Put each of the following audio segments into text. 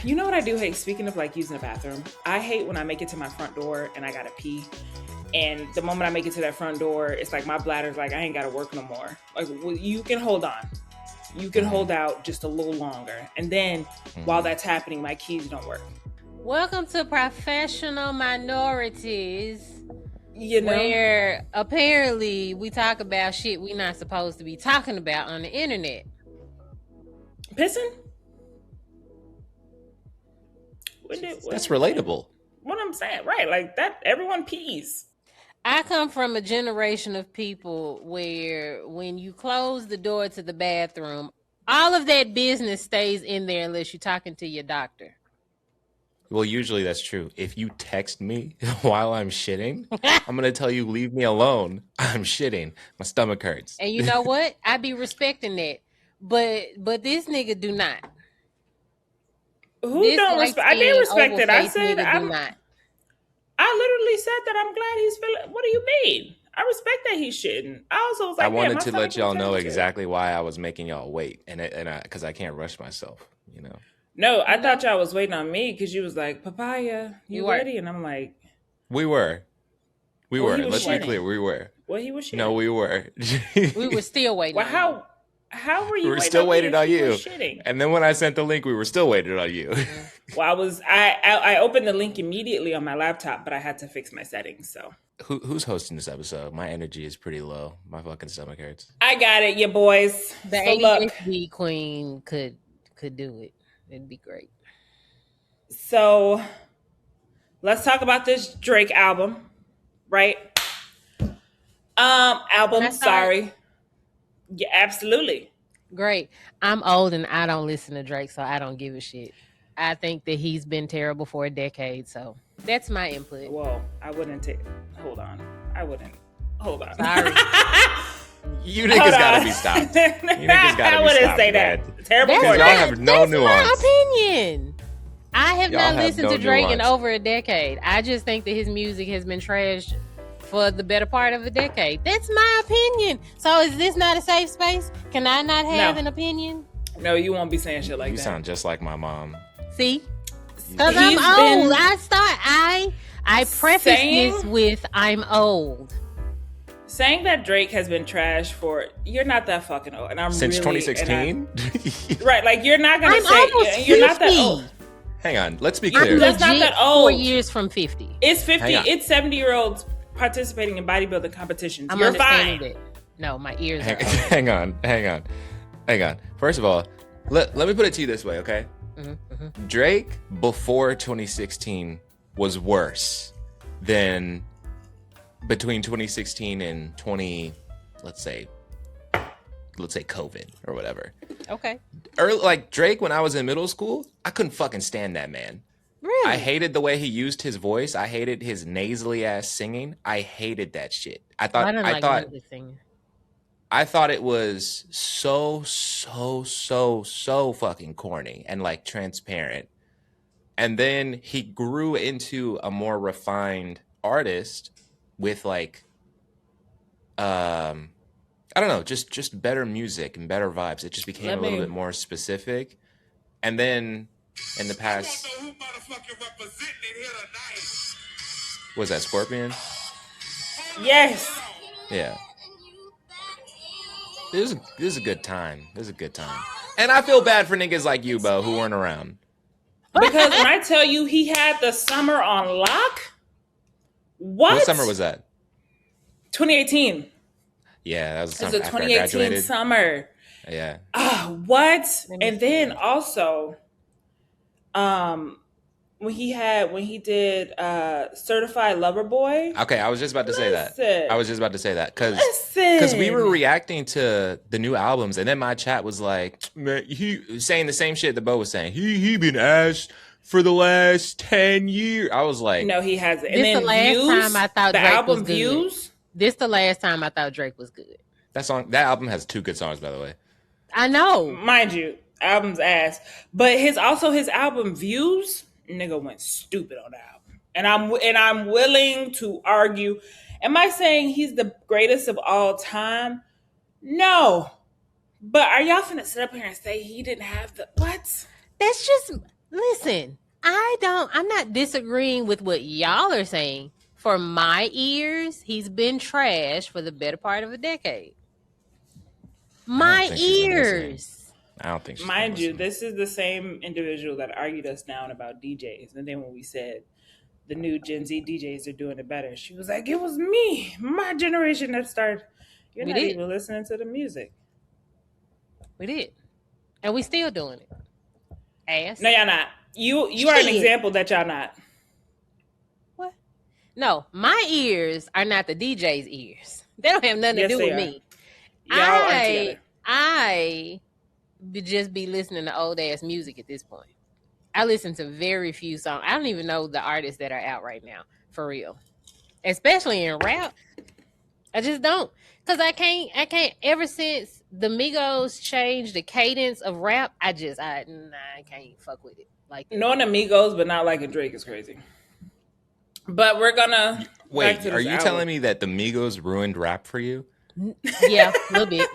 You know what I do hate? Speaking of like using the bathroom, I hate when I make it to my front door and I gotta pee. And the moment I make it to that front door, it's like my bladder's like, I ain't gotta work no more. Like, well, you can hold on. You can hold out just a little longer. And then while that's happening, my keys don't work. Welcome to Professional Minorities. You know? Where apparently we talk about shit we not supposed to be talking about on the internet. Pissing? That's relatable. What I'm saying, right? Like that, everyone pees. I come from a generation of people where when you close the door to the bathroom, all of that business stays in there unless you're talking to your doctor. Well, usually that's true. If you text me while I'm shitting, I'm going to tell you, leave me alone. I'm shitting. My stomach hurts. And you know what? I be respecting that. But this nigga do not. Who don't respect? I did respect it. I said I literally said that I'm glad he's feeling. What do you mean? I respect that he's shitting. I also was like, I wanted to let y'all know exactly why I was making y'all wait, and because I can't rush myself, you know. No, I thought y'all was waiting on me because you was like, Papaya, you ready? And I'm like, we were. Let's be clear, we were. Well, he was shitting. No, we were. We were still waiting. Well, how were you? We were still waiting on you. Shitting? And then when I sent the link, we were still waiting on you. Well, I opened the link immediately on my laptop, but I had to fix my settings. So who's hosting this episode? My energy is pretty low. My fucking stomach hurts. I got it, you boys. The ADHD queen could do it. It'd be great. So let's talk about this Drake album, right? Sorry. Yeah, absolutely. Great. I'm old and I don't listen to Drake, so I don't give a shit. I think that he's been terrible for a decade, so that's my input. Whoa, I wouldn't take. Hold on. Hold on. Sorry. You niggas gotta be stopped. You niggas gotta be stopped. I wouldn't say man. that. Terrible. Y'all have no nuance. That's my opinion. I have not listened to Drake nuance. in over a decade. I just think that his music has been trashed for the better part of a decade. That's my opinion. So is this not a safe space? Can I not have an opinion? No, you won't be saying shit like that. You sound just like my mom. See? Because I'm old. I preface this with I'm old. Saying that Drake has been trashed for, you're not that fucking old. And I'm since 2016? Right, like you're not going to say, you're not that old. Hang on, let's be clear. That's not that old. 4 years from 50. It's 50. It's 70-year-olds participating in bodybuilding competitions. I'm You're fine. It. No, my ears are hang on. First of all, let me put it to you this way, okay? Mm-hmm. Drake before 2016 was worse than between 2016 and let's say COVID or whatever. Okay. Like Drake, when I was in middle school, I couldn't fucking stand that man. Really? I hated the way he used his voice. I hated his nasally ass singing. I hated that shit. I thought it was so fucking corny and like transparent. And then he grew into a more refined artist with like I don't know, just better music and better vibes. It just became a little bit more specific. And then in the past, was that Scorpion? Yes. Yeah. This is a good time. This is a good time. And I feel bad for niggas like you, Bo, who weren't around. Because when I tell you he had the summer on lock, what summer was that? 2018. Yeah, that was the summer. It was a 2018 summer. Yeah. What? And then also, when he did Certified Lover Boy. Okay, I was just about to say that. Because we were reacting to the new albums, and then my chat was like, man, he saying the same shit that Bo was saying. He been asked for the last 10 years. I was like, no, he hasn't. And this then the last time I thought Drake was good. Views. This the last time I thought Drake was good. That album has 2 good songs, by the way. I know, mind you, album's ass, but his album Views, nigga went stupid on the album, and I'm willing to argue. Am I saying he's the greatest of all time? No, but are y'all finna sit up here and say he didn't have the what? That's just Listen, I'm not disagreeing with what y'all are saying. For my ears, he's been trash for the better part of a decade. I don't My think she's been listening. ears. I don't think she's been Mind you, listening. this is the same individual that argued us down about DJs. And then when we said the new Gen Z DJs are doing it better, she was like, it was me, my generation that started. You're We not did. even listening to the music. We did. And we still doing it. Ass. No, y'all not. You are an Shit. example that y'all not. What? No, my ears are not the DJ's ears. They don't have nothing to Yes, do they with are. me. Y'all aren't together. I just be listening to old ass music at this point. I listen to very few songs. I don't even know the artists that are out right now, for real. Especially in rap. I just don't. Cause I can't ever since the Migos changed the cadence of rap, I can't fuck with it. Like that. Knowing Amigos, but not liking Drake is crazy. But we're gonna back Wait, to are this you album. telling me that the Migos ruined rap for you? Yeah, a little bit.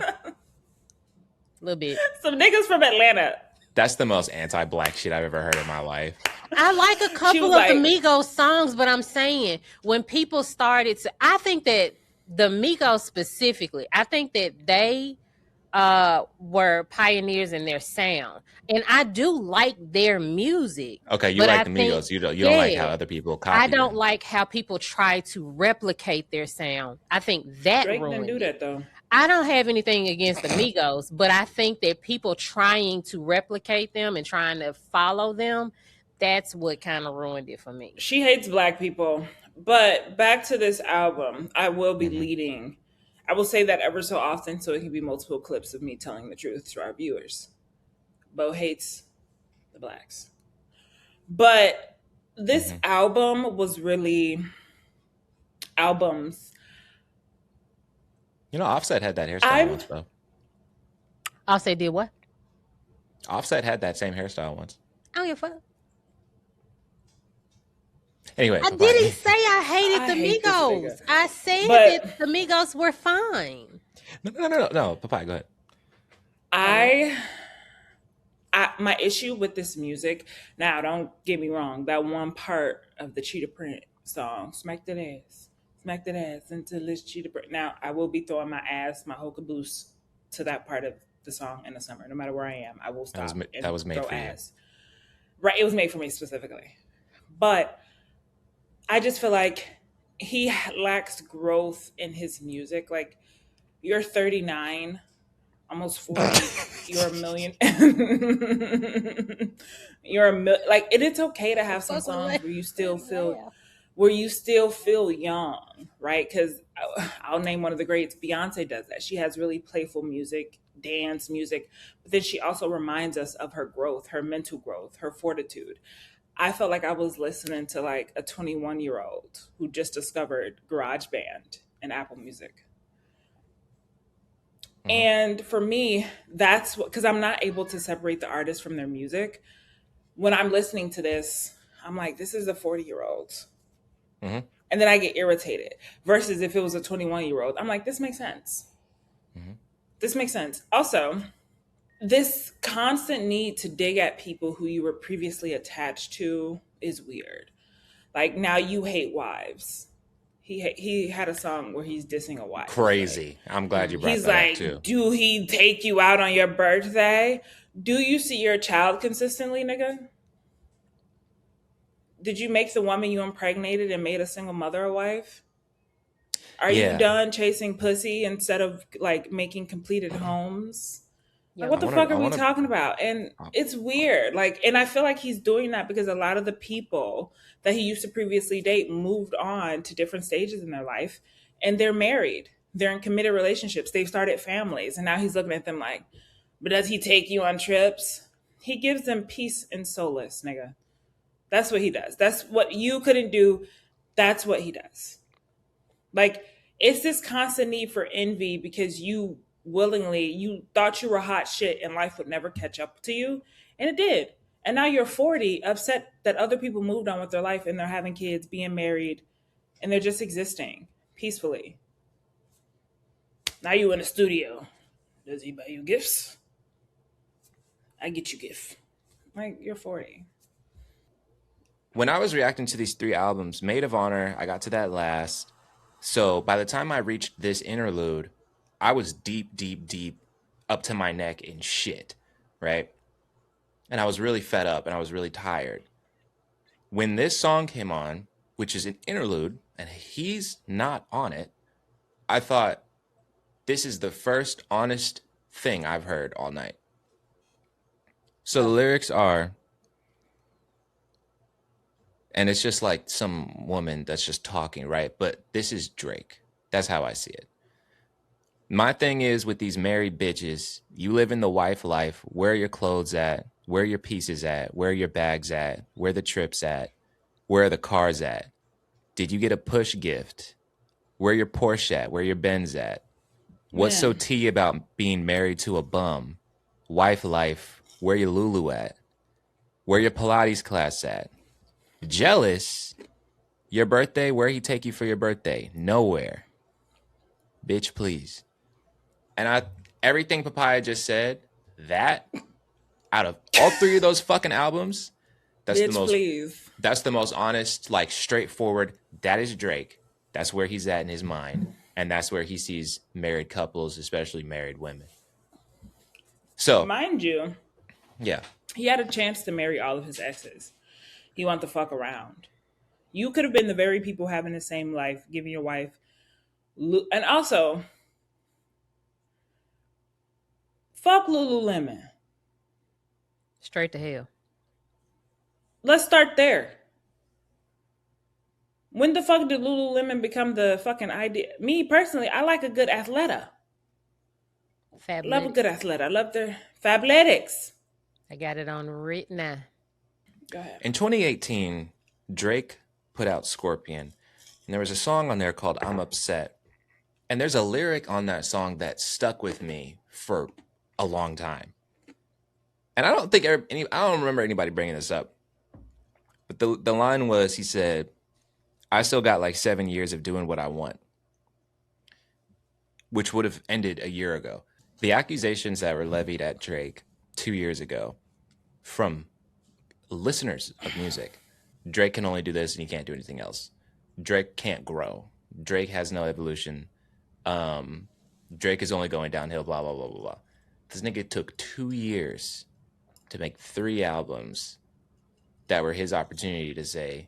Little bit. Some niggas from Atlanta. That's the most anti-black shit I've ever heard in my life. I like a couple of the Migos songs, but I'm saying when people started to, I think that the Migos specifically, I think that they were pioneers in their sound, and I do like their music. Okay, you but like I the think, Migos. You don't like how other people copy I don't them. like how people try to replicate their sound. I think that Drake ruined didn't do it. that though. I don't have anything against the Migos, but I think that people trying to replicate them and trying to follow them, that's what kind of ruined it for me. She hates black people. But back to this album, I will be leading. I will say that ever so often so it can be multiple clips of me telling the truth to our viewers. Bo hates the blacks. But this album was really albums. You know, Offset had that hairstyle once, though. Offset did what? Offset had that same hairstyle once. I don't give a fuck. Anyway, I didn't say I hated the hate this Migos. nigga. I said But- that the Migos were fine. No, Papaya, go I ahead. my issue with this music, now don't get me wrong, that one part of the Cheetah Print song, smack that ass until it's Cheetah Print. Now I will be throwing my whole caboose to that part of the song in the summer. No matter where I am, I will stop. That was made throw for you. ass. Right, it was made for me specifically. But I just feel like he lacks growth in his music. Like, you're 39, almost 40, you're a million. Like, and it's okay to have some songs where you still feel young, right? Because I'll name one of the greats. Beyonce does that. She has really playful music, dance music, but then she also reminds us of her growth, her mental growth, her fortitude. I felt like I was listening to like a 21-year-old who just discovered GarageBand and Apple Music. And for me, that's what, because I'm not able to separate the artist from their music. When I'm listening to this, I'm like, this is a 40-year-old. And then I get irritated. Versus if it was a 21-year-old, I'm like, this makes sense. This makes sense. Also, this constant need to dig at people who you were previously attached to is weird. Like, now you hate wives. He had a song where he's dissing a wife. Crazy. Right? I'm glad you brought that up too. He's like, do he take you out on your birthday? Do you see your child consistently, nigga? Did you make the woman you impregnated and made a single mother a wife? Are you done chasing pussy instead of like making completed homes? Like, what the fuck are we talking about? And it's weird. Like, and I feel like he's doing that because a lot of the people that he used to previously date moved on to different stages in their life, and they're married. They're in committed relationships. They've started families, and now he's looking at them like, but does he take you on trips? He gives them peace and solace, nigga. That's what he does. That's what you couldn't do. That's what he does. Like, it's this constant need for envy because you thought you were hot shit and life would never catch up to you, and it did. And now you're 40, upset that other people moved on with their life and they're having kids, being married, and they're just existing peacefully. Now you in the studio. Does he buy you gifts? I get you gifts. Like, you're 40. when I was reacting to these 3 albums, Maid of Honor, I got to that last. So by the time I reached this interlude, I was deep, deep, deep up to my neck in shit, right? And I was really fed up and I was really tired. When this song came on, which is an interlude, and he's not on it, I thought, this is the first honest thing I've heard all night. So the lyrics are, and it's just like some woman that's just talking, right? But this is Drake. That's how I see it. My thing is with these married bitches, you live in the wife life. Where are your clothes at? Where are your pieces at? Where are your bags at? Where are the trips at? Where are the cars at? Did you get a push gift? Where are your Porsche at? Where are your Benz at? What's so tea about being married to a bum? Wife life, where your Lulu at? Where your Pilates class at? Jealous? Your birthday, where he take you for your birthday? Nowhere. Bitch, please. And everything Papaya just said, that out of all 3 of those fucking albums, that's Bitch, the most please. That's the most honest, like straightforward. That is Drake. That's where he's at in his mind. And that's where he sees married couples, especially married women. So, mind you, yeah. He had a chance to marry all of his exes. He wanted to fuck around. You could have been the very people having the same life, giving your wife, and also, fuck Lululemon. Straight to hell. Let's start there. When the fuck did Lululemon become the fucking idea? Me personally, I like a good athleta. Love a good athlete. I love their Fabletics. I got it on right now. Go ahead. In 2018, Drake put out Scorpion, and there was a song on there called I'm Upset. And there's a lyric on that song that stuck with me for a long time. And I don't remember anybody bringing this up. But the line was, he said, I still got like 7 years of doing what I want, which would have ended a year ago. The accusations that were levied at Drake 2 years ago from listeners of music, Drake can only do this and he can't do anything else. Drake can't grow. Drake has no evolution. Drake is only going downhill, blah, blah, blah, blah, blah. This nigga took 2 years to make 3 albums that were his opportunity to say,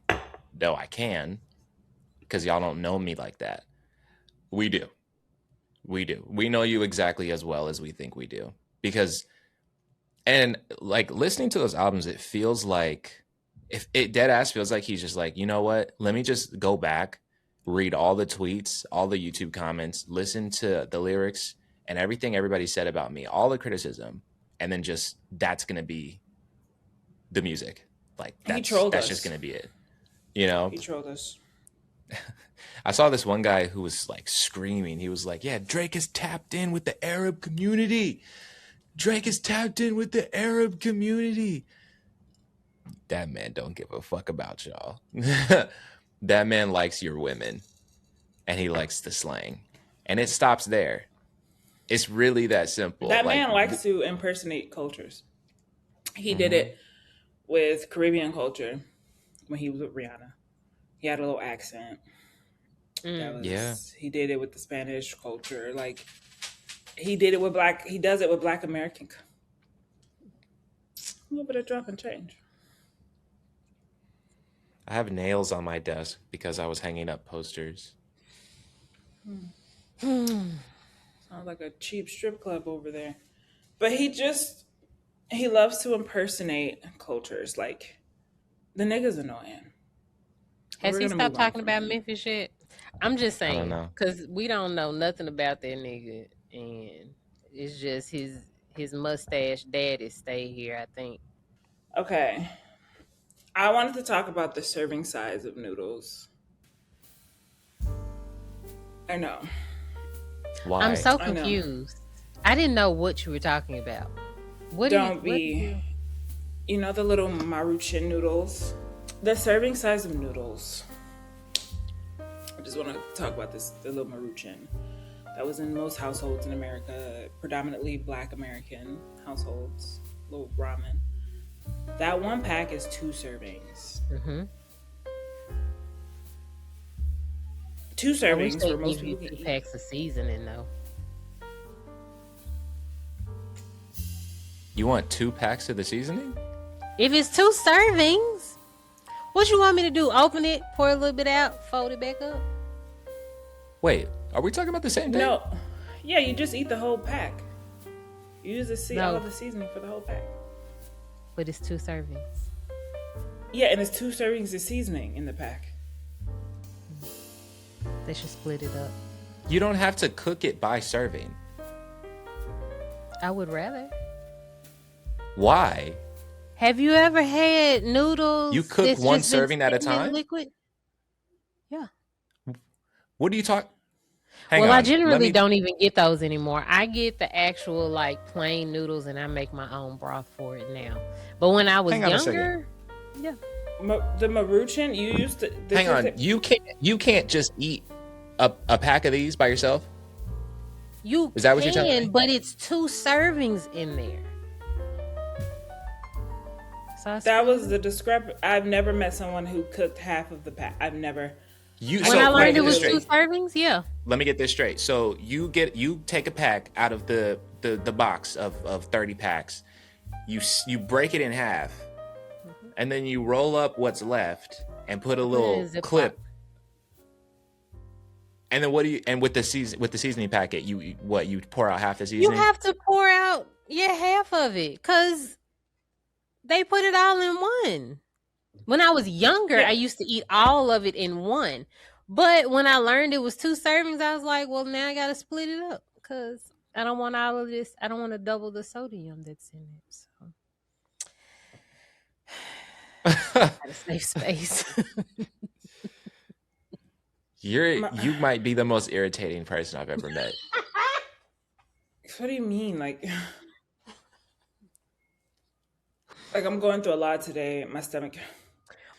no, I can, because y'all don't know me like that. We do. We do. We know you exactly as well as we think we do. Because, and like listening to those albums, it feels like, if it dead ass feels like he's just like, you know what? Let me just go back, read all the tweets, all the YouTube comments, listen to the lyrics and everything everybody said about me, all the criticism, and then just, that's going to be the music. Like, that's just going to be it. You know? He trolled us. I saw this one guy who was like screaming. He was like, yeah, Drake is tapped in with the Arab community. Drake is tapped in with the Arab community. That man don't give a fuck about y'all. That man likes your women. And he likes the slang. And it stops there. It's really that simple. That man likes to impersonate cultures. He did it with Caribbean culture when he was with Rihanna. He had a little accent. He did it with the Spanish culture. Like, he does it with Black American. A little bit of drop and change. I have nails on my desk because I was hanging up posters. Sounds like a cheap strip club over there. But he loves to impersonate cultures. Like, the nigga's annoying. Has he stopped talking about Memphis shit? I'm just saying, because we don't know nothing about that nigga, and it's just his mustache daddy stay here, I think. Okay. I wanted to talk about the serving size of noodles. I know. Why? I'm so confused. I didn't know what you were talking about. You know the little Maruchan noodles? The serving size of noodles. I just want to talk about the little Maruchan. That was in most households in America, predominantly Black American households, little ramen. That one pack is 2 servings. 2 I wish servings they where most give you people can 2 eat. packs of seasoning though. You want 2 packs of the seasoning? If it's 2 servings, what you want me to do? Open it, pour a little bit out, fold it back up? Wait, are we talking about the same thing? No, yeah, you just eat the whole pack. You use all No. of the seasoning for the whole pack. But it's 2 servings. Yeah, and it's 2 servings of seasoning in the pack. They should split it up. You don't have to cook it by serving. I would rather. Why? Have you ever had noodles? You cook that's one just been serving at a sitting in time? liquid? Yeah. What do you talk? I generally don't even get those anymore. I get the actual like plain noodles, and I make my own broth for it now. But when I was Hang on a younger, yeah. The Maruchan, you used to. Hang on, you can't just eat a pack of these by yourself. You Is that what you're telling me? But it's 2 servings in there. So That was the discrepancy. I've never met someone who cooked half of the pack. I've never. When I learned it was 2 servings, yeah. Let me get this straight. So you take a pack out of the box of 30 packs. You break it in half, and then you roll up what's left and put a little clip. And then with the seasoning packet, you pour out half the seasoning? You have to pour out half of it because they put it all in one. When I was younger, I used to eat all of it in one. But when I learned it was 2 servings, I was like, well, now I got to split it up because I don't want all of this. I don't want to double the sodium that's in it. So gotta save space. You might be the most irritating person I've ever met. What do you mean? Like I'm going through a lot today. My stomach.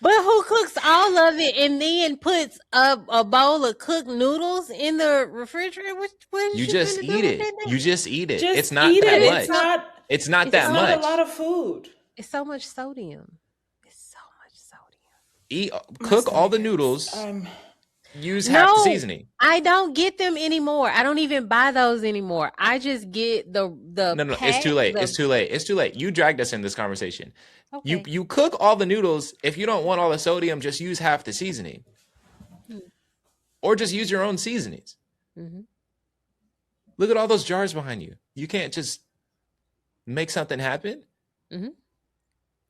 But who cooks all of it and then puts a bowl of cooked noodles in the refrigerator? What You just eat it. You just eat it. Just It's not eat that it. much. It's not that much. It's not a lot of food. It's so much sodium. Cook all the noodles. Use half the seasoning. I don't get them anymore. I don't even buy those anymore. I just get the No, it's too late. It's too late. You dragged us in this conversation. Okay. You cook all the noodles. If you don't want all the sodium, just use half the seasoning. Or just use your own seasonings. Mm-hmm. Look at all those jars behind you. You can't just make something happen. Mm-hmm.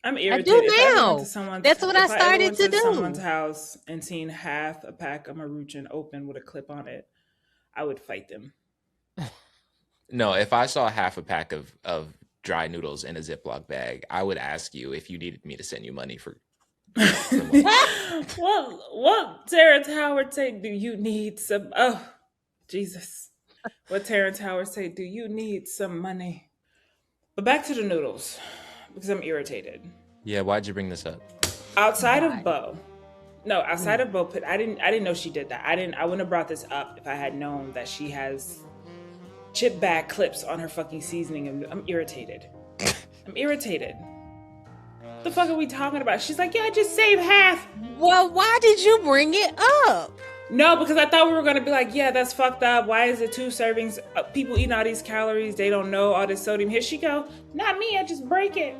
I'm irritated. I do now. That's what I started to do. Someone's house and seen half a pack of Maruchan open with a clip on it, I would fight them. No, if I saw half a pack of dry noodles in a Ziploc bag, I would ask you if you needed me to send you money for. What Terrence Howard say? Do you need some? Oh, Jesus! What Terrence Howard say? Do you need some money? But back to the noodles. Because I'm irritated. Yeah, why'd you bring this up? Outside of Bo, I didn't know she did that. I wouldn't have brought this up if I had known that she has chip bag clips on her fucking seasoning. I'm irritated. I'm irritated. What the fuck are we talking about? She's like, yeah, I just saved half. Well, why did you bring it up? No, because I thought we were going to be like, yeah, that's fucked up. Why is it 2 servings? People eating all these calories. They don't know all this sodium. Here she go. Not me. I just break it.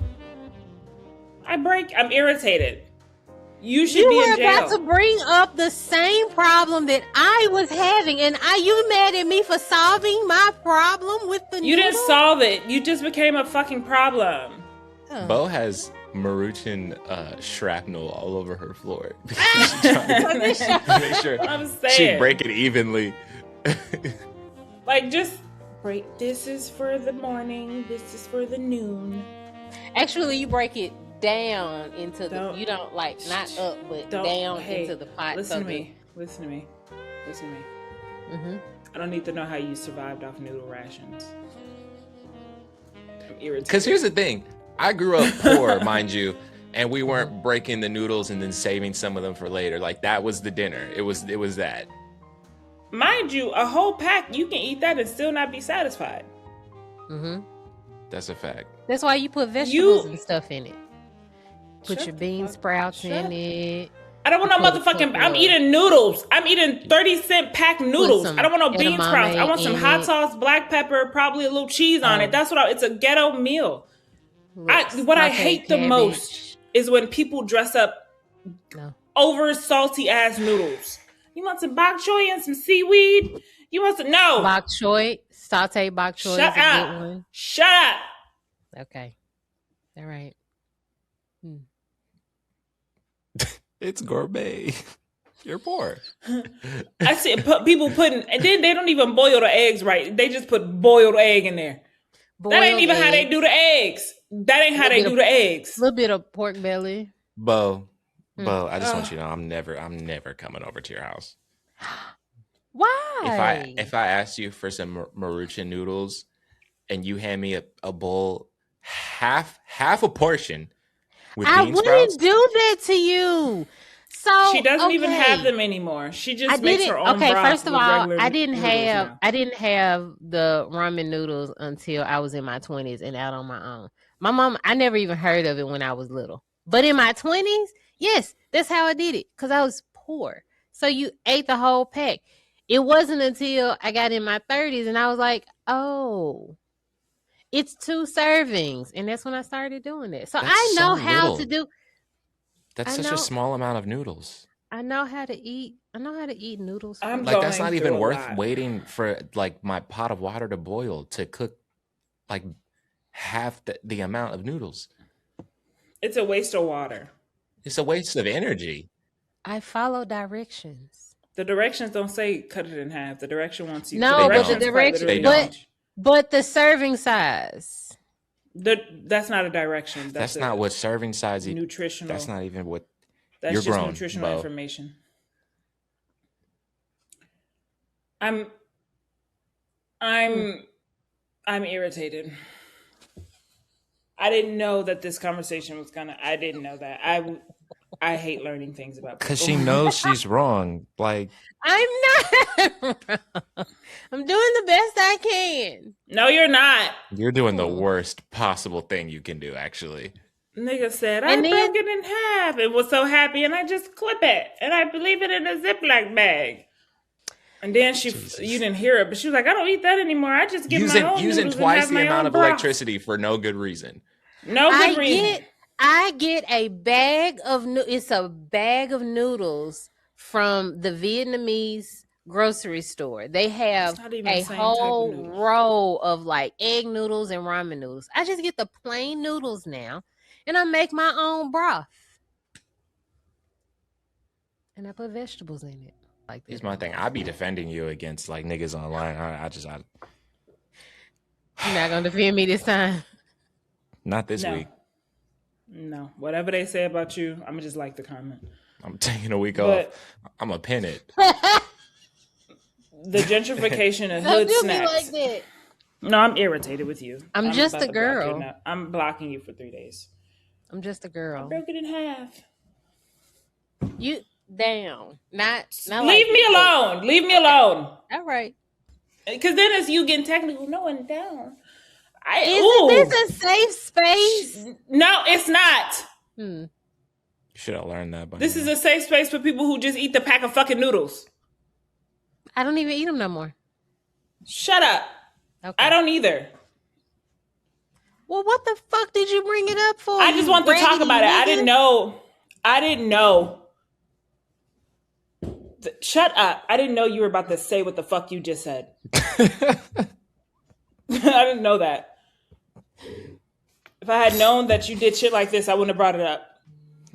I'm irritated. You should be in jail. You were about to bring up the same problem that I was having. And you mad at me for solving my problem with the You noodle? didn't solve it. You just became a fucking problem. Bo has Maruchan shrapnel all over her floor because she's trying to make sure she break it evenly. Like, just break. This is for the morning. This is for the noon. Actually, you break it down into you don't like not up but down into the pot. Listen to me. Mm-hmm. I don't need to know how you survived off noodle rations. I'm irritated. Because here's the thing. I grew up poor, mind you, and we weren't breaking the noodles and then saving some of them for later. Like, that was the dinner. It was that. Mind you, a whole pack, you can eat that and still not be satisfied. Mm-hmm. That's a fact. That's why you put vegetables and stuff in it. Put your bean sprouts in it. I don't want no Pull the motherfucking. fuck I'm up. eating noodles. I'm eating 30-cent pack noodles. some I don't want no bean sprouts. I want edamame some in hot it. sauce, black pepper, probably a little cheese on it. That's what. It's a ghetto meal. What I hate the most is when people dress up over salty ass noodles. You want some bok choy and some seaweed? You want some bok choy, sauteed bok choy is a good one. Shut up. Okay, all right. It's gourmet. You're poor. I see people putting, and then they don't even boil the eggs right. They just put boiled egg in there. That ain't even how they do the eggs. That ain't how they do the eggs. A little bit of pork belly. Bo, I just want you to know I'm never coming over to your house. Why? If I asked you for some Maruchan noodles and you hand me a bowl, half a portion with bean sprouts, I wouldn't do that to you. So she doesn't even have them anymore. She just makes her own broth. First of all, I didn't have the ramen noodles until I was in my 20s and out on my own. My mom, I never even heard of it when I was little. But in my 20s, yes, that's how I did it because I was poor. So you ate the whole pack. It wasn't until I got in my 30s and I was like, oh, it's 2 servings. And that's when I started doing it. So I know how to do. That's such a small amount of noodles. I know how to eat. I know how to eat noodles. Like that's not even worth waiting for like my pot of water to boil to cook like half the amount of noodles. It's a waste of water. It's a waste of energy. I follow directions. The directions don't say cut it in half. The direction wants you. No, but the direction. But the serving size. That's not a direction. That's not what serving size is. Nutritional. That's not even what. That's you're just grown, nutritional information. I'm irritated. I didn't know that this conversation was I didn't know that. I hate learning things about people. Because she knows she's wrong. Like I'm not wrong. I'm doing the best I can. No, you're not. You're doing the worst possible thing you can do, actually. Nigga said, I broke it in half and was so happy, and I just clip it, and I leave it in a Ziploc bag. And then you didn't hear it, but she was like, I don't eat that anymore. I just get my own using twice the amount of electricity for no good reason. No good reason. I get a bag of it's a bag of noodles from the Vietnamese grocery store. They have a whole row of like egg noodles and ramen noodles. I just get the plain noodles now, and I make my own broth, and I put vegetables in it. Like here's my thing. I be defending you against like niggas online. You're not gonna defend me this time. Not this week. No, whatever they say about you, I'm gonna just like the comment. I'm taking a week off. I'm gonna pin it. The gentrification of hood snacks. Like that. No, I'm irritated with you. I'm just a girl. I'm blocking you for 3 days. I'm just a girl. I broke it in half. You down? Not leave me alone. Leave me alone. All right. Because then it's you getting technical. No one down. Isn't this a safe space? No, it's not. You should have learned that. This is a safe space for people who just eat the pack of fucking noodles. I don't even eat them no more. Shut up. Okay. I don't either. Well, what the fuck did you bring it up for? I just want to talk about it. I didn't know. Shut up. I didn't know you were about to say what the fuck you just said. I didn't know that. If I had known that you did shit like this, I wouldn't have brought it up.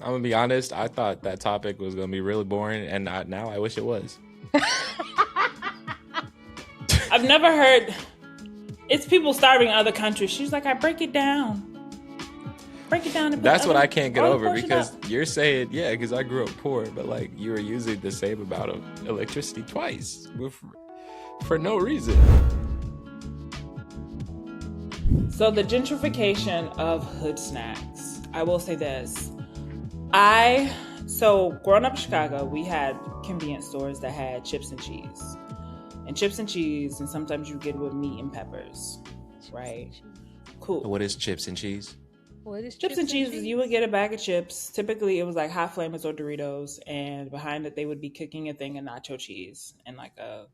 I'm going to be honest. I thought that topic was going to be really boring, and now I wish it was. I've never heard... It's people starving in other countries. She's like, I break it down. Break it down. And that's what I can't get over, because you're saying, yeah, because I grew up poor, but like you were using the same amount of electricity twice for no reason. So the gentrification of hood snacks. I will say this. Growing up in Chicago, we had convenience stores that had chips and cheese. And chips and cheese, and sometimes you get it with meat and peppers, right? Cool. What is chips and cheese? What is Chips and cheese, you would get a bag of chips. Typically, it was like Hot Flamers or Doritos, and behind it, they would be cooking a thing of nacho cheese in like a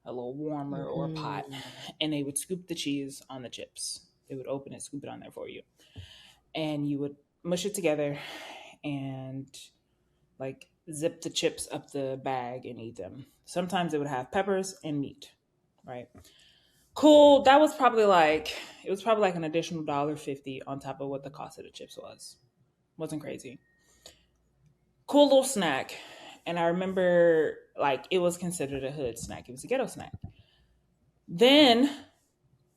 little warmer or a pot, and they would scoop the cheese on the chips. They would open it, scoop it on there for you, and you would mush it together and like zip the chips up the bag and eat them. Sometimes it would have peppers and meat, right? Cool. That was probably like an additional $1.50 on top of what the cost of the chips was. Wasn't crazy. Cool little snack. And I remember like it was considered a hood snack. It was a ghetto snack. Then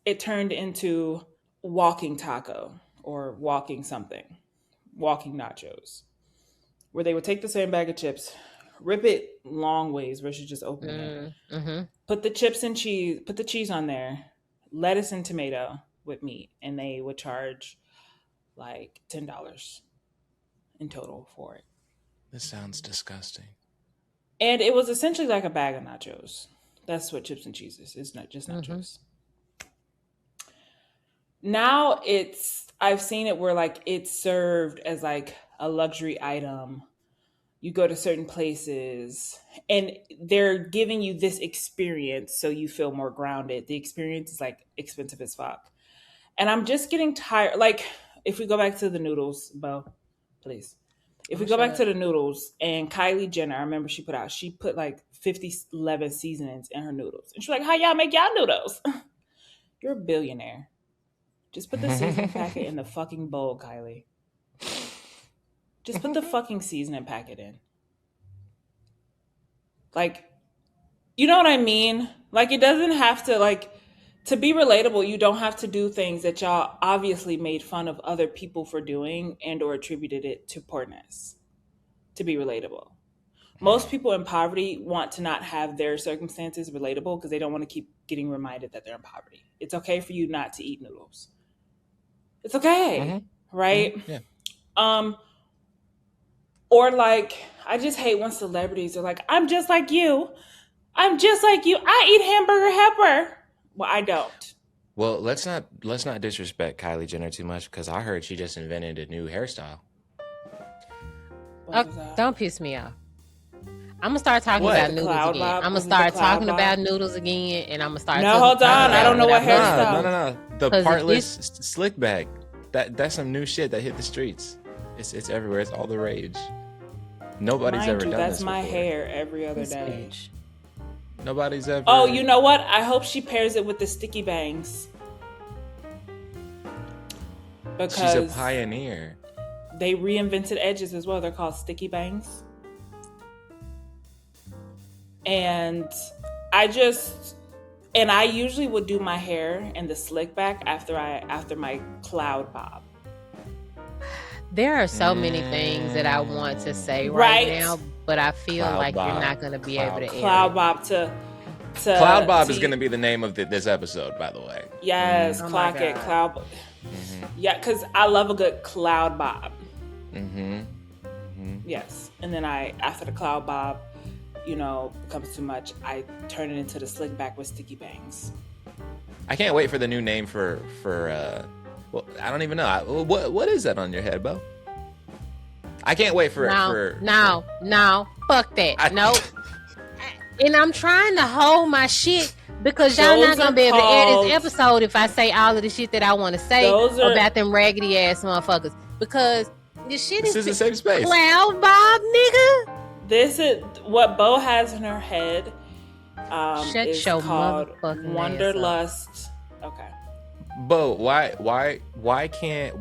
it turned into walking taco or walking something, walking nachos, where they would take the same bag of chips, rip it long ways versus just opening it, put the chips and cheese, put the cheese on there, lettuce and tomato with meat, and they would charge like $10 in total for it. This sounds disgusting. And it was essentially like a bag of nachos. That's what chips and cheese is. It's not just nachos. Now I've seen it where like it's served as like a luxury item. You go to certain places and they're giving you this experience so you feel more grounded. The experience is like expensive as fuck. And I'm just getting tired. Like if we go back to the noodles, Bo, please. If we go back to the noodles and Kylie Jenner, I remember she put like 11 seasonings in her noodles. And she's like, how y'all make y'all noodles? You're a billionaire. Just put the seasoning packet in the fucking bowl, Kylie. Just put the fucking seasoning packet in. Like, you know what I mean? Like, it doesn't have to, like, to be relatable, you don't have to do things that y'all obviously made fun of other people for doing and or attributed it to poorness to be relatable. Most people in poverty want to not have their circumstances relatable because they don't want to keep getting reminded that they're in poverty. It's okay for you not to eat noodles. It's okay, right? Yeah. Or like, I just hate when celebrities are like, I'm just like you. I'm just like you. I eat hamburger helper. Well, I don't. Well, let's not disrespect Kylie Jenner too much because I heard she just invented a new hairstyle. Don't piss me off. I'm gonna start talking about noodles again. I'm gonna start talking about noodles again, and I'm gonna start. No, hold on. I don't know what hairstyle. No. The partless slick back. That's some new shit that hit the streets. It's everywhere. It's all the rage. Nobody's ever done this. That's my hair every other day. Nobody's ever. Oh, you know what? I hope she pairs it with the sticky bangs. Because she's a pioneer. They reinvented edges as well. They're called sticky bangs. And I usually would do my hair in the slick back after my cloud bob. There are so many things that I want to say right now, but I feel like you're not going to be able to cloud bob to Cloud Bob is going to be the name of this episode, by the way. Yes, clock it, cloud. Yeah, because I love a good cloud bob. Yes, and then after the cloud bob, becomes too much, I turn it into the slick back with sticky bangs. I can't wait for the new name for well, I don't even know. What is that on your head, Bo? I can't wait for No, fuck that. Nope. And I'm trying to hold my shit because y'all not gonna be able to air this episode if I say all of the shit that I want to say about them raggedy ass motherfuckers. Because this is a safe space. Cloud Bob, nigga. This is what Bo has in her head. Is called Wanderlust. Okay. Bo, why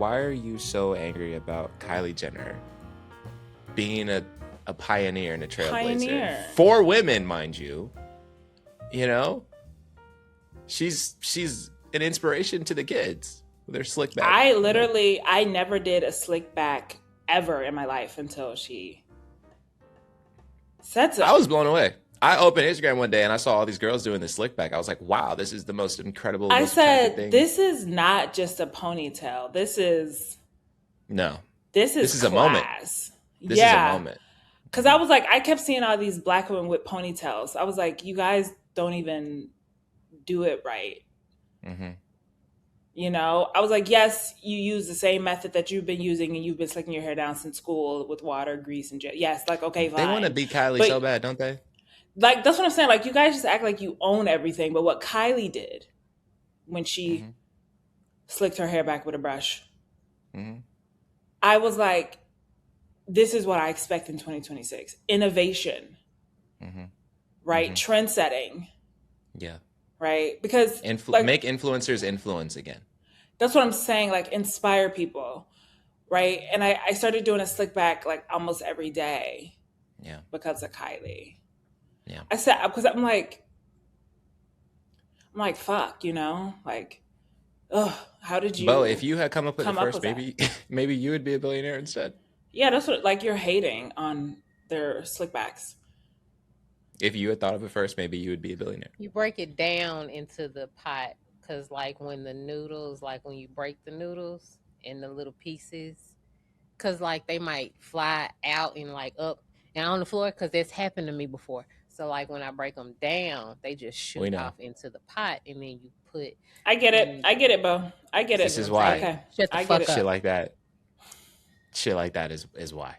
are you so angry about Kylie Jenner being a pioneer and a trailblazer for women, mind you? She's an inspiration to the kids with their slick back. I never did a slick back ever in my life until she said so. I was blown away. I opened Instagram one day and I saw all these girls doing this slick back. I was like, wow, this is the most incredible. I said, this is not just a ponytail. This is a moment. This is a moment. Because I was like, I kept seeing all these black women with ponytails. I was like, you guys don't even do it right. You know, I was like, yes, you use the same method that you've been using and you've been slicking your hair down since school with water, grease, and gel. Yes, like, okay, They want to fine. be Kylie But so bad, don't they? like, that's what I'm saying. Like, you guys just act like you own everything. But what Kylie did when she Mm-hmm. slicked her hair back with a brush, Mm-hmm. I was like, this is what I expect in 2026. Innovation, Mm-hmm. right? Mm-hmm. Trend setting, Yeah. right? Because like, Make influencers influence again. that's what I'm saying. Like, inspire people, right? And I started doing a slick back like almost every day. Yeah. Because of Kylie. Yeah. I said, because I'm like, fuck, you know, like, ugh, how did you Bo, if you had come up with it first, that? maybe you would be a billionaire instead. Yeah, that's what, like, you're hating on their slickbacks. If you had thought of it first, maybe you would be a billionaire. You break it down into the pot, because like when the noodles, like when you break the noodles in the little pieces, because like they might fly out and like up and on the floor, because that's happened to me before. So like when I break them down, they just shoot off into the pot, and then you put. I get it, Bo. I get it. This is why. Okay, Shut the I fuck get up. Shit like that. Shit like that is why.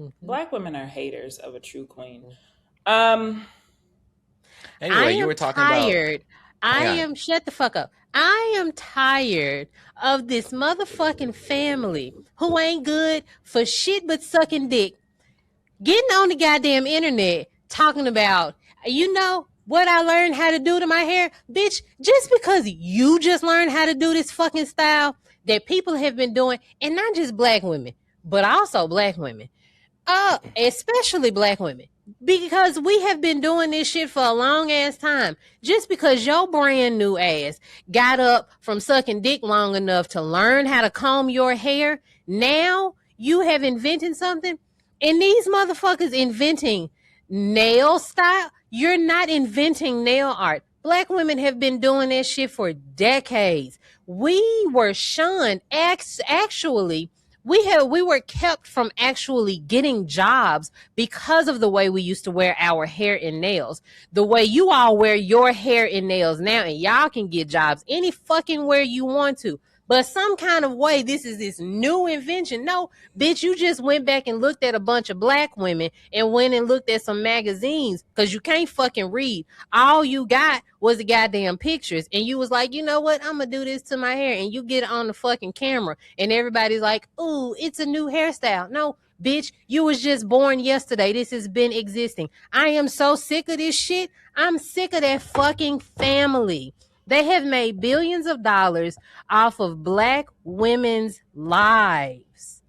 Mm-hmm. Black women are haters of a true queen. Anyway, you were talking about. Shut the fuck up. I am tired of this motherfucking family who ain't good for shit but sucking dick, getting on the goddamn internet talking about, you know what I learned how to do to my hair? Bitch, just because you just learned how to do this fucking style that people have been doing, and not just black women, but also black women, especially black women, because we have been doing this shit for a long ass time. Just because your brand new ass got up from sucking dick long enough to learn how to comb your hair, now you have invented something. And these motherfuckers inventing nail style. You're not inventing nail art. Black women have been doing this shit for decades. We were shunned. Actually, we were kept from actually getting jobs because of the way we used to wear our hair and nails. The way you all wear your hair and nails now, and y'all can get jobs any fucking where you want to. But some kind of way, this is this new invention. No, bitch, you just went back and looked at a bunch of black women and went and looked at some magazines, because you can't fucking read. All you got was the goddamn pictures, and you was like, you know what, I'm gonna do this to my hair, and you get it on the fucking camera, and everybody's like, ooh, it's a new hairstyle. No, bitch, you was just born yesterday. This has been existing. I am so sick of this shit. I'm sick of that fucking family. They have made billions of dollars off of black women's lives.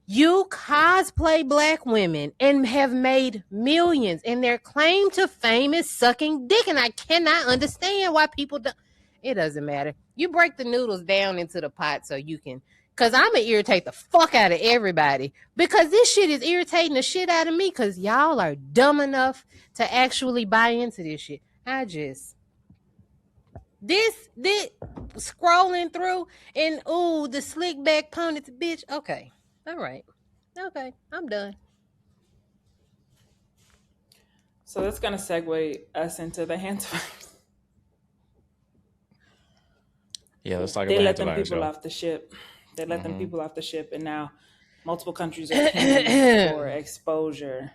You cosplay black women and have made millions, and their claim to fame is sucking dick, and I cannot understand why people don't. It doesn't matter. You break the noodles down into the pot so you can, because I'm going to irritate the fuck out of everybody, because this shit is irritating the shit out of me, because y'all are dumb enough to actually buy into this shit. This scrolling through, and ooh, the slick back ponytail, bitch. Okay, all right, okay, I'm done. So that's gonna segue us into the Hantavirus. Yeah, let's talk They about let them Hantavirus, people y'all. off the ship. They let them people off the ship, and now multiple countries are paying for exposure.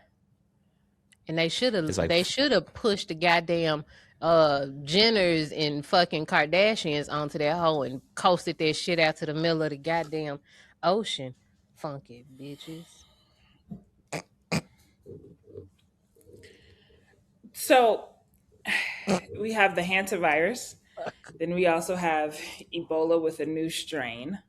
And they should have like, pushed the goddamn Jenners and fucking Kardashians onto that hole and coasted that shit out to the middle of the goddamn ocean. Funky bitches. So we have the Hantavirus. Then we also have Ebola with a new strain.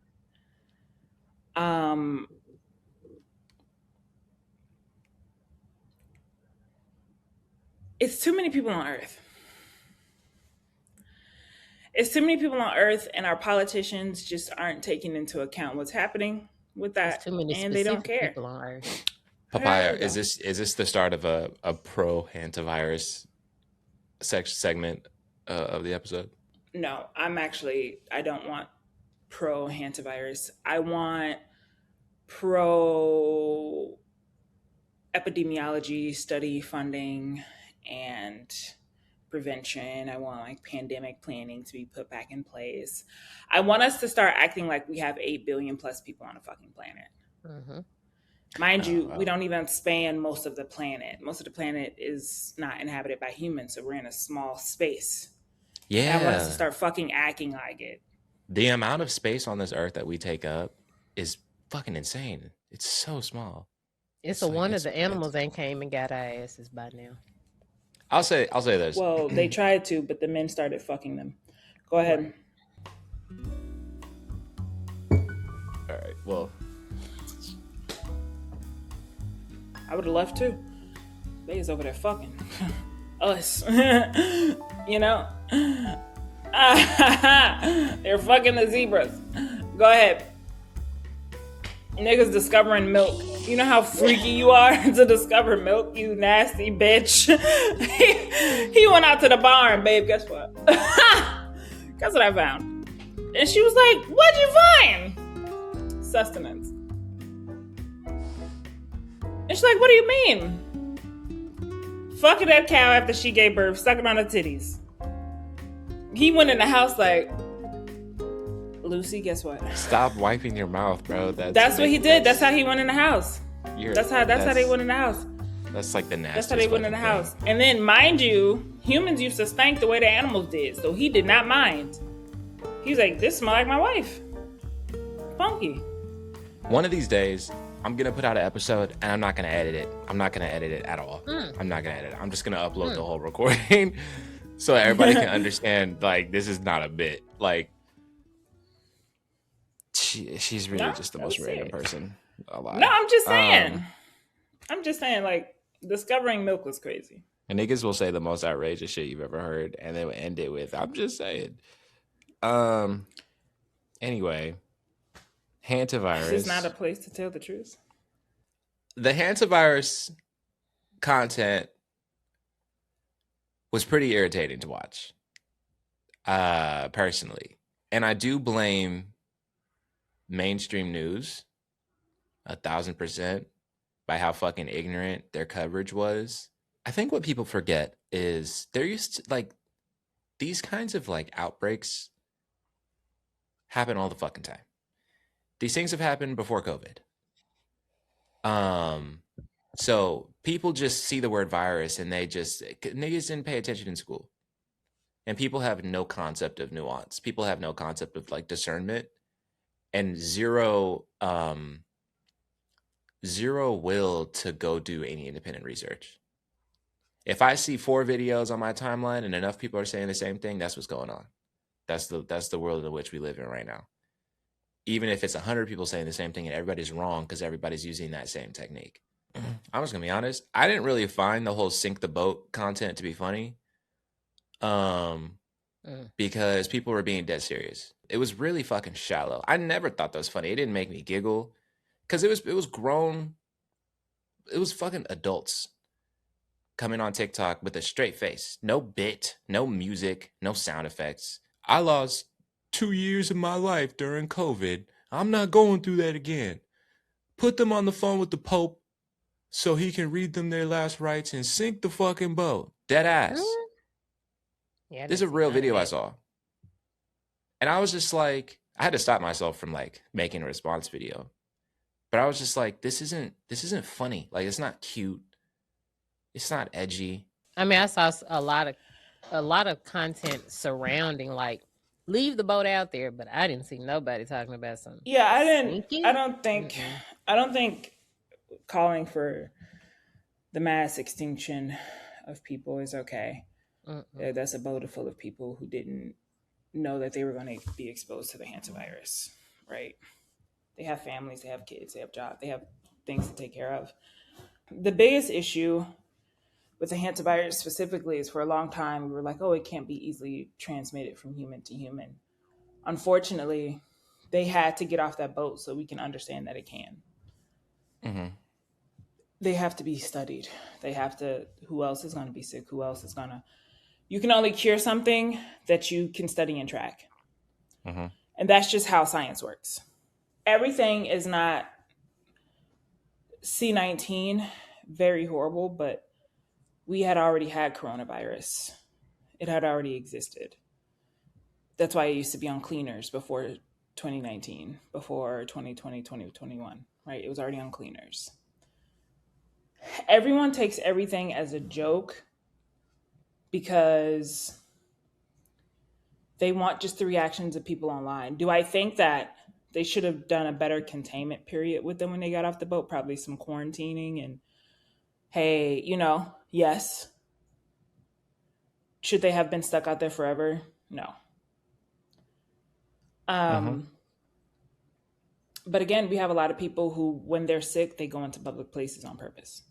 It's too many people on Earth. It's too many people on Earth, and our politicians just aren't taking into account what's happening with that, too many and they don't care. People on Earth. Papaya, is this the start of a pro Hantavirus segment of the episode? No, I don't want pro Hantavirus. I want pro epidemiology study funding and prevention. I want like pandemic planning to be put back in place. I want us to start acting like we have 8 billion plus people on a fucking planet. Mm-hmm. Mind you, well. we don't even span most of the planet. Most of the planet is not inhabited by humans, so we're in a small space. And I want us to Yeah. start fucking acting like it. The amount of space on this earth that we take up is fucking insane. It's so small. It's It's a like, wonder it's the crazy. animals ain't came and got our asses by now. I'll say this. Well, they tried to, but the men started fucking them. Go ahead. All right. Well, I would have left too. They is over there fucking us. You know? They're fucking the zebras. Go ahead. Niggas discovering milk. You know how freaky you are to discover milk, you nasty bitch. He went out to the barn, babe. Guess what? Guess what I found? And she was like, what'd you find? Sustenance. And she's like, what do you mean? Fucking that cow after she gave birth, sucking on her titties. He went in the house like, Lucy, guess what? stop wiping your mouth, bro. That's what he did. That's how he went in the house. That's how they went in the house. That's like the nastiest. That's how they went in the house. And then, mind you, humans used to stank the way the animals did, so he did not mind. He's like, this smells like my wife. Funky. One of these days, I'm gonna put out an episode, and I'm not gonna edit it. I'm not gonna edit it at all. I'm not gonna edit it. I'm just gonna upload the whole recording, so everybody can understand. Like, this is not a bit. Like, she's really just the most random person alive. No, I'm just saying. Like, discovering milk was crazy. And niggas will say the most outrageous shit you've ever heard, and they will end it with, I'm just saying. Anyway, Hantavirus. This is not a place to tell the truth. The Hantavirus content was pretty irritating to watch, personally. And I do blame mainstream news 1,000% by how fucking ignorant their coverage was. I think what people forget is there used to, like, these kinds of like outbreaks happen all the fucking time. These things have happened before COVID. So people just see the word virus and niggas didn't pay attention in school. And people have no concept of nuance. People have no concept of like discernment and zero will to go do any independent research. If I see 4 videos on my timeline and enough people are saying the same thing, that's what's going on. That's the world in which we live in right now. Even if it's 100 people saying the same thing and everybody's wrong because everybody's using that same technique. I'm just gonna be honest. I didn't really find the whole sink the boat content to be funny. Because people were being dead serious. It was really fucking shallow. I never thought that was funny. It didn't make me giggle. Because it was grown. It was fucking adults coming on TikTok with a straight face. No bit, no music, no sound effects. I lost 2 years of my life during COVID. I'm not going through that again. Put them on the phone with the Pope so he can read them their last rites and sink the fucking boat. Dead ass. Yeah, this is a real video I saw. And I was just like, I had to stop myself from like making a response video. But I was just like, this isn't funny. Like, it's not cute. It's not edgy. I mean, I saw a lot of content surrounding like leave the boat out there, but I didn't see nobody talking about something. Yeah, I didn't. Sneaky? I don't think calling for the mass extinction of people is okay. That's a boat full of people who didn't know that they were going to be exposed to the hantavirus, right? They have families, they have kids, they have jobs, they have things to take care of. The biggest issue with the hantavirus specifically is for a long time, we were like, oh, it can't be easily transmitted from human to human. Unfortunately, they had to get off that boat so we can understand that it can. Mm-hmm. They have to be studied. They have to, who else is going to be sick? Who else is going to, you can only cure something that you can study and track. Mm-hmm. And that's just how science works. Everything is not C-19, very horrible, but we had already had coronavirus. It had already existed. That's why it used to be on cleaners before 2019, before 2020, 2021, right? It was already on cleaners. Everyone takes everything as a joke because they want just the reactions of people online. Do I think that they should have done a better containment period with them when they got off the boat? Probably some quarantining and, hey, yes. Should they have been stuck out there forever? No. But again, we have a lot of people who, when they're sick, they go into public places on purpose.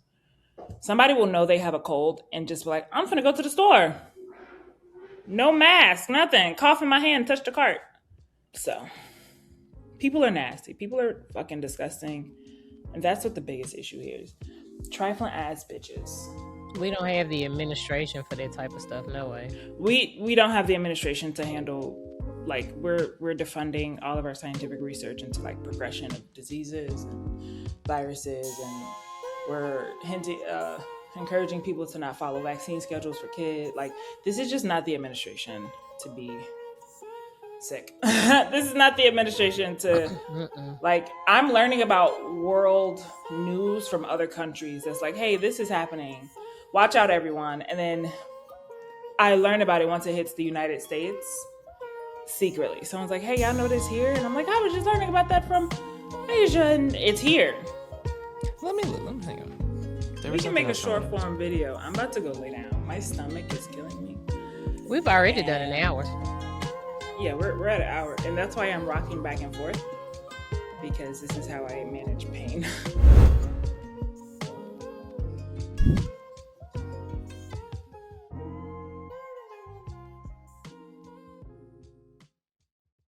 Somebody will know they have a cold and just be like, I'm finna go to the store. No mask, nothing. Cough in my hand, touch the cart. So, people are nasty. People are fucking disgusting. And that's what the biggest issue here is. Trifling ass bitches. We don't have the administration for that type of stuff, no way. We don't have the administration to handle, like, we're defunding all of our scientific research into, like, progression of diseases and viruses, and we're encouraging people to not follow vaccine schedules for kids. Like, this is just not the administration to be sick. This is not the administration to, like, I'm learning about world news from other countries that's like, hey, this is happening. Watch out, everyone. And then I learn about it once it hits the United States secretly. Someone's like, hey, y'all know this here? And I'm like, I was just learning about that from Asia, and it's here. Let me hang on. We can make a short form video. I'm about to go lay down. My stomach is killing me. We've already done an hour. Yeah, we're at an hour. And that's why I'm rocking back and forth, because this is how I manage pain.